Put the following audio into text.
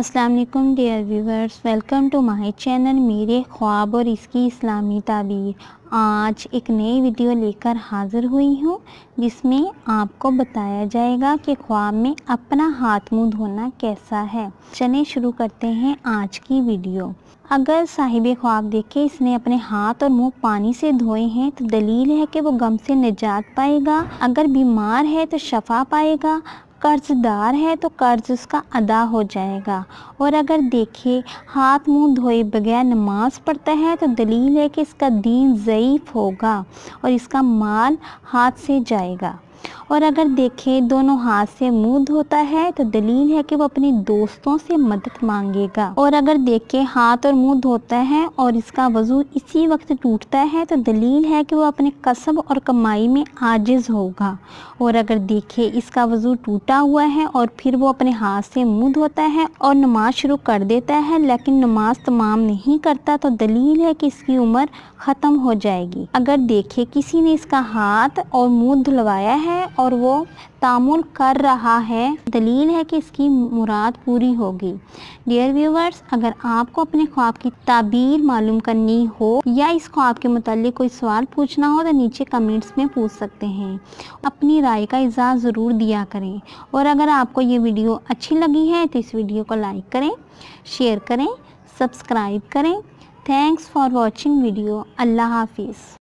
अस्सलाम वालेकुम dear viewers, welcome to my channel मेरे ख्वाब और इसकी इस्लामी ताबीर। आज एक नई वीडियो लेकर हाज़िर हुई हूँ जिसमें आपको बताया जाएगा कि ख्वाब में अपना हाथ मुंह धोना कैसा है। चलें शुरू करते हैं आज की वीडियो। अगर साहिब ख्वाब देखे इसने अपने हाथ और मुंह पानी से धोए हैं तो दलील है कि वो गम से निजात पाएगा। अगर बीमार है तो शफा पाएगा, कर्जदार है तो कर्ज उसका अदा हो जाएगा। और अगर देखे हाथ मुंह धोए बगैर नमाज पढ़ता है तो दलील है कि इसका दीन ज़ईफ़ होगा और इसका माल हाथ से जाएगा। और अगर देखे दोनों हाथ से मुंह धोता है तो दलील है कि वो अपने दोस्तों से मदद मांगेगा। और अगर देखे हाथ और मुंह धोता है और इसका वज़ू इसी वक्त टूटता है तो दलील है कि वो अपने कसब और कमाई में आजिज़ होगा। और अगर देखे इसका वज़ू टूटा हुआ है और फिर वो अपने हाथ से मुंह धोता है और नमाज शुरू कर देता है लेकिन नमाज तमाम नहीं करता तो दलील है कि इसकी उम्र ख़त्म हो जाएगी। अगर देखे किसी ने इसका हाथ और मुंह धुलवाया है और वो तामुल कर रहा है, दलील है कि इसकी मुराद पूरी होगी। डियर व्यूवर्स, अगर आपको अपने ख्वाब की ताबीर मालूम करनी हो या इस ख्वाब के मुताल्लिक कोई सवाल पूछना हो तो नीचे कमेंट्स में पूछ सकते हैं। अपनी राय का इज़हार ज़रूर दिया करें। और अगर आपको ये वीडियो अच्छी लगी है तो इस वीडियो को लाइक करें, शेयर करें, सब्सक्राइब करें। Thanks for watching video. अल्लाह हाफिज़।